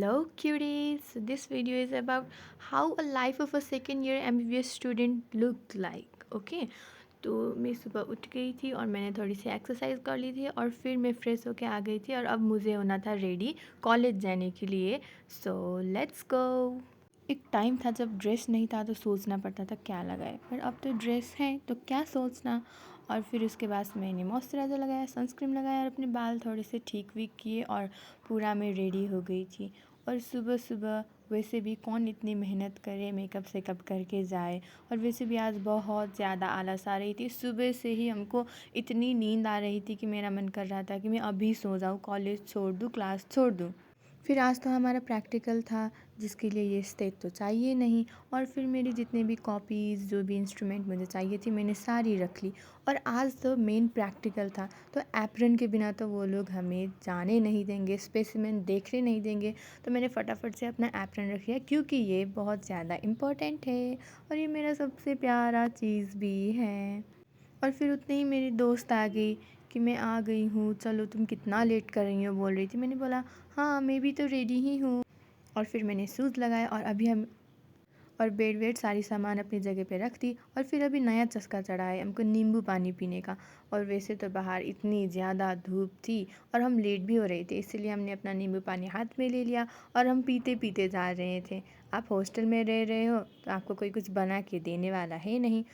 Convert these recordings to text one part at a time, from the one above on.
Hello cuties! So this video is about how a life of a second year MBBS student looked like. Okay, तो मैं सुबह उठ गई थी और मैंने थोड़ी सी एक्सरसाइज कर ली थी और फिर मैं फ्रेश होके आ गई थी और अब मुझे होना था रेडी कॉलेज जाने के लिए. So let's go. एक टाइम था जब ड्रेस नहीं था तो सोचना पड़ता था क्या लगाए, पर अब तो ड्रेस है तो क्या सोचना. और फिर उसके बाद मैंने मॉइस्चराइज़र लगाया, सनस्क्रीन लगाया और अपने बाल थोड़े से ठीक वीक किए और पूरा मैं रेडी हो गई थी. और सुबह सुबह वैसे भी कौन इतनी मेहनत करे मेकअप सेकअप करके जाए. और वैसे भी आज बहुत ज़्यादा आलस आ रही थी. सुबह से ही हमको इतनी नींद आ रही थी कि मेरा मन कर रहा था कि मैं अभी सो जाऊँ, कॉलेज छोड़ दूँ, क्लास छोड़ दूँ. फिर आज तो हमारा प्रैक्टिकल था जिसके लिए ये स्टेज तो चाहिए नहीं. और फिर मेरी जितने भी कॉपीज़ जो भी इंस्ट्रूमेंट मुझे चाहिए थी मैंने सारी रख ली. और आज तो मेन प्रैक्टिकल था तो एप्रन के बिना तो वो लोग हमें जाने नहीं देंगे, स्पेसिमेन देखने नहीं देंगे. तो मैंने फटाफट से अपना एप्रन रख लिया क्योंकि ये बहुत ज़्यादा इम्पोर्टेंट है और ये मेरा सबसे प्यारा चीज़ भी है. और फिर उतने ही मेरी दोस्त आ गई कि मैं आ गई हूँ, चलो तुम कितना लेट कर रही हो बोल रही थी. मैंने बोला हाँ मैं भी तो रेडी ही हूँ. और फिर मैंने शूज़ लगाया और अभी हम और बेड वेड सारी सामान अपनी जगह पे रख दी. और फिर अभी नया चस्का चढ़ा है हमको नींबू पानी पीने का. और वैसे तो बाहर इतनी ज़्यादा धूप थी और हम लेट भी हो रहे थे, इसीलिए हमने अपना नींबू पानी हाथ में ले लिया और हम पीते पीते जा रहे थे. आप हॉस्टल में रह रहे हो तो आपको कोई कुछ बना के देने वाला है नहीं.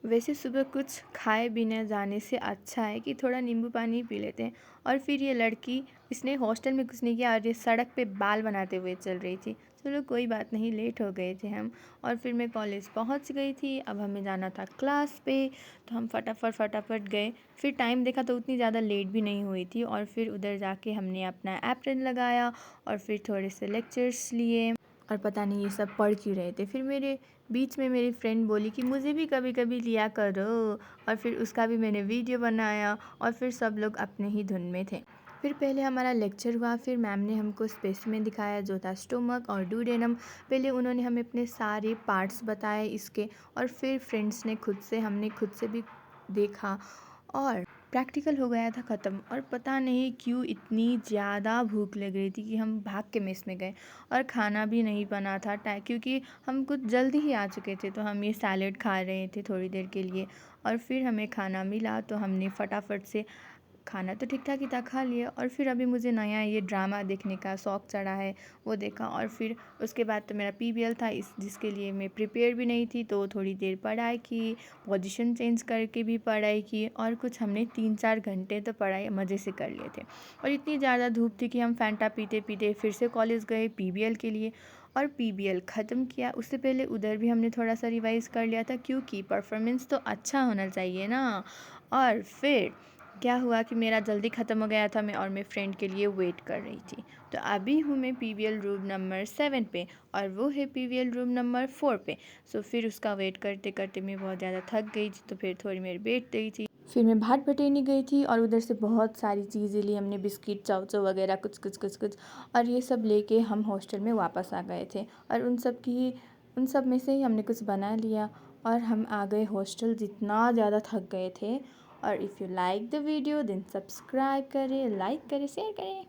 वैसे सुबह कुछ खाए बिना जाने से अच्छा है कि थोड़ा नींबू पानी पी लेते हैं. और फिर ये लड़की, इसने हॉस्टल में कुछ नहीं किया और ये सड़क पे बाल बनाते हुए चल रही थी. चलो कोई बात नहीं, लेट हो गए थे हम. और फिर मैं कॉलेज पहुंच गई थी. अब हमें जाना था क्लास पे तो हम फटाफट फटाफट गए. फिर टाइम देखा तो उतनी ज़्यादा लेट भी नहीं हुई थी. और फिर उधर जाके हमने अपना एप्रन लगाया और फिर थोड़े से लेक्चर्स लिए और पता नहीं ये सब पढ़ क्यों रहे थे. फिर मेरे बीच में मेरी फ्रेंड बोली कि मुझे भी कभी कभी लिया करो. और फिर उसका भी मैंने वीडियो बनाया और फिर सब लोग अपने ही धुन में थे. फिर पहले हमारा लेक्चर हुआ. फिर मैम ने हमको स्पेसिमेन दिखाया जो था स्टोमक और डूडेनम. पहले उन्होंने हमें अपने सारे पार्ट्स बताए इसके. और फिर फ्रेंड्स ने हमने खुद से भी देखा और प्रैक्टिकल हो गया था ख़त्म. और पता नहीं क्यों इतनी ज़्यादा भूख लग रही थी कि हम भाग के मेस में गए और खाना भी नहीं बना था क्योंकि हम कुछ जल्दी ही आ चुके थे तो हम ये सैलेड खा रहे थे थोड़ी देर के लिए. और फिर हमें खाना मिला तो हमने फटाफट से खाना तो ठीक ठाक ही था, खा लिया. और फिर अभी मुझे नया ये ड्रामा देखने का शौक़ चढ़ा है, वो देखा. और फिर उसके बाद तो मेरा पीबीएल था जिसके लिए मैं प्रिपेयर भी नहीं थी तो थोड़ी देर पढ़ाई की, पोजीशन चेंज करके भी पढ़ाई की. और कुछ हमने 3-4 घंटे तो पढ़ाई मज़े से कर लिए थे. और इतनी ज़्यादा धूप थी कि हम फैंटा पीते पीते फिर से कॉलेज गए पीबीएल के लिए. और पीबीएल ख़त्म किया. उससे पहले उधर भी हमने थोड़ा सा रिवाइज़ कर लिया था क्योंकि परफॉर्मेंस तो अच्छा होना चाहिए ना. और फिर क्या हुआ कि मेरा जल्दी ख़त्म हो गया था और मैं फ्रेंड के लिए वेट कर रही थी. तो अभी हूँ मैं पीवीएल रूम नंबर 7 पे और वो है पीवीएल रूम नंबर 4 पे. सो फिर उसका वेट करते करते मैं बहुत ज़्यादा थक गई थी तो फिर थोड़ी मेरी वेट गई थी. फिर मैं भाट भटेनी गई थी और उधर से बहुत सारी चीज़ें ली हमने, बिस्किट चाउचो वगैरह कुछ कुछ कुछ कुछ. और ये सब लेके हम हॉस्टल में वापस आ गए थे. और उन सब में से ही हमने कुछ बना लिया और हम आ गए हॉस्टल. जितना ज़्यादा थक गए थे. और if you like the video then subscribe करें, लाइक करें, शेयर करें.